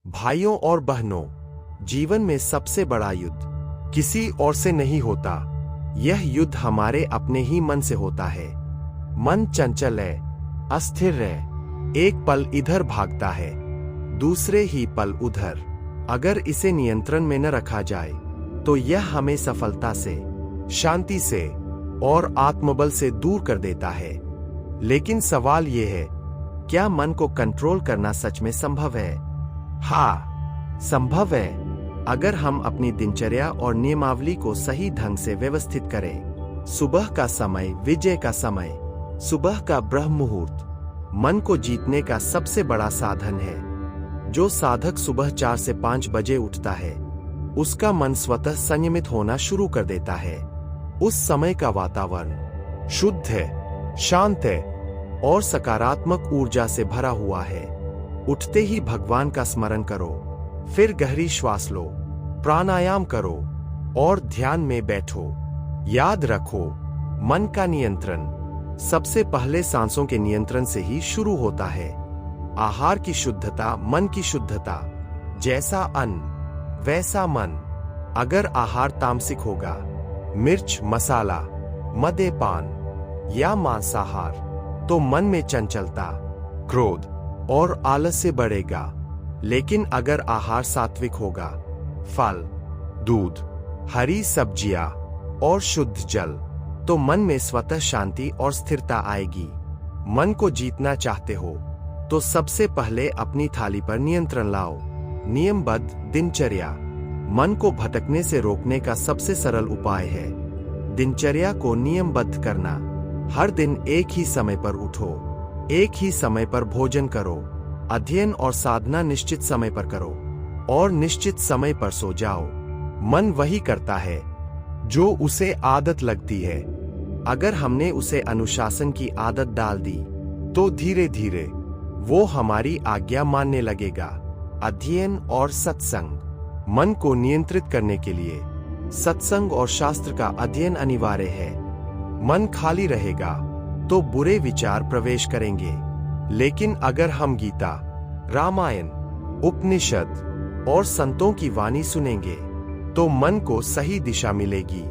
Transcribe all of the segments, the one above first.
भाइयों और बहनों, जीवन में सबसे बड़ा युद्ध किसी और से नहीं होता। यह युद्ध हमारे अपने ही मन से होता है। मन चंचल है, अस्थिर है, एक पल इधर भागता है, दूसरे ही पल उधर। अगर इसे नियंत्रण में न रखा जाए तो यह हमें सफलता से, शांति से और आत्मबल से दूर कर देता है। लेकिन सवाल यह है, क्या मन को कंट्रोल करना सच में संभव है? हाँ, संभव है, अगर हम अपनी दिनचर्या और नियमावली को सही ढंग से व्यवस्थित करें। सुबह का समय विजय का समय, सुबह का ब्रह्म मुहूर्त मन को जीतने का सबसे बड़ा साधन है। जो साधक सुबह 4 से 5 बजे उठता है, उसका मन स्वतः संयमित होना शुरू कर देता है। उस समय का वातावरण शुद्ध है, शांत है और सकारात्मक ऊर्जा से भरा हुआ है। उठते ही भगवान का स्मरण करो, फिर गहरी श्वास लो, प्राणायाम करो और ध्यान में बैठो। याद रखो, मन का नियंत्रण सबसे पहले सांसों के नियंत्रण से ही शुरू होता है। आहार की शुद्धता, मन की शुद्धता। जैसा अन्न वैसा मन। अगर आहार तामसिक होगा, मिर्च, मसाला, मद्यपान या मांसाहार, तो मन में चंचलता, क्रोध और आलस्य बढ़ेगा। लेकिन अगर आहार सात्विक होगा, फल, दूध, हरी सब्जियां और शुद्ध जल, तो मन में स्वतः शांति और स्थिरता आएगी। मन को जीतना चाहते हो तो सबसे पहले अपनी थाली पर नियंत्रण लाओ। नियमबद्ध दिनचर्या मन को भटकने से रोकने का सबसे सरल उपाय है। दिनचर्या को नियमबद्ध करना। हर दिन एक ही समय पर उठो, एक ही समय पर भोजन करो, अध्ययन और साधना निश्चित समय पर करो और निश्चित समय पर सो जाओ। मन वही करता है जो उसे आदत लगती है। अगर हमने उसे अनुशासन की आदत डाल दी तो धीरे धीरे वो हमारी आज्ञा मानने लगेगा। अध्ययन और सत्संग। मन को नियंत्रित करने के लिए सत्संग और शास्त्र का अध्ययन अनिवार्य है। मन खाली रहेगा तो बुरे विचार प्रवेश करेंगे। लेकिन अगर हम गीता, रामायण, उपनिषद और संतों की वाणी सुनेंगे तो मन को सही दिशा मिलेगी।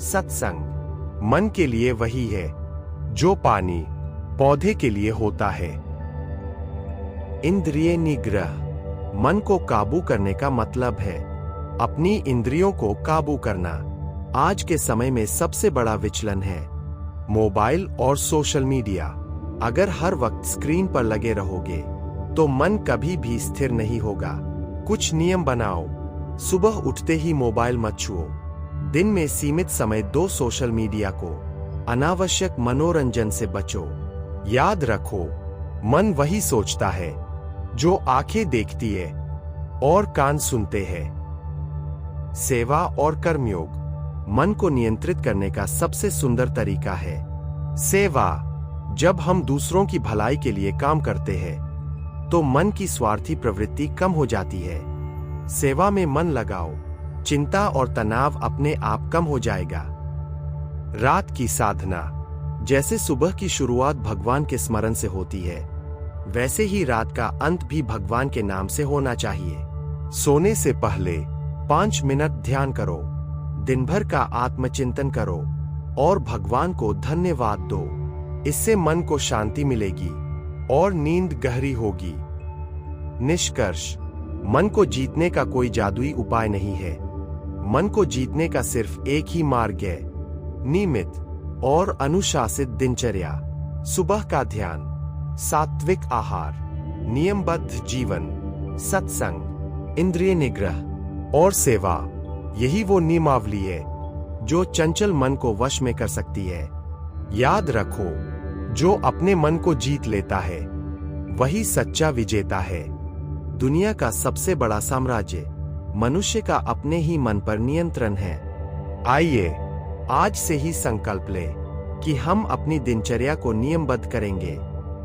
सत्संग मन के लिए वही है जो पानी पौधे के लिए होता है। इंद्रिय निग्रह। मन को काबू करने का मतलब है अपनी इंद्रियों को काबू करना। आज के समय में सबसे बड़ा विचलन है मोबाइल और सोशल मीडिया। अगर हर वक्त स्क्रीन पर लगे रहोगे तो मन कभी भी स्थिर नहीं होगा। कुछ नियम बनाओ। सुबह उठते ही मोबाइल मत छुओ। दिन में सीमित समय दो। सोशल मीडिया को, अनावश्यक मनोरंजन से बचो। याद रखो, मन वही सोचता है जो आंखें देखती है और कान सुनते हैं। सेवा और कर्मयोग मन को नियंत्रित करने का सबसे सुंदर तरीका है। सेवा। जब हम दूसरों की भलाई के लिए काम करते हैं तो मन की स्वार्थी प्रवृत्ति कम हो जाती है। सेवा में मन लगाओ, चिंता और तनाव अपने आप कम हो जाएगा। रात की साधना। जैसे सुबह की शुरुआत भगवान के स्मरण से होती है, वैसे ही रात का अंत भी भगवान के नाम से होना चाहिए। सोने से पहले 5 मिनट ध्यान करो, दिन भर का आत्मचिंतन करो और भगवान को धन्यवाद दो। इससे मन को शांति मिलेगी और नींद गहरी होगी। निष्कर्ष, मन को जीतने का कोई जादुई उपाय नहीं है। मन को जीतने का सिर्फ एक ही मार्ग है, नियमित और अनुशासित दिनचर्या, सुबह का ध्यान, सात्विक आहार, नियमबद्ध जीवन, सत्संग, इंद्रिय निग्रह और सेवा। यही वो नियमावली है जो चंचल मन को वश में कर सकती है। याद रखो, जो अपने मन को जीत लेता है वही सच्चा विजेता है। दुनिया का सबसे बड़ा साम्राज्य मनुष्य का अपने ही मन पर नियंत्रण है। आइए आज से ही संकल्प ले कि हम अपनी दिनचर्या को नियमबद्ध करेंगे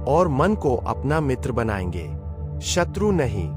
और मन को अपना मित्र बनाएंगे, शत्रु नहीं।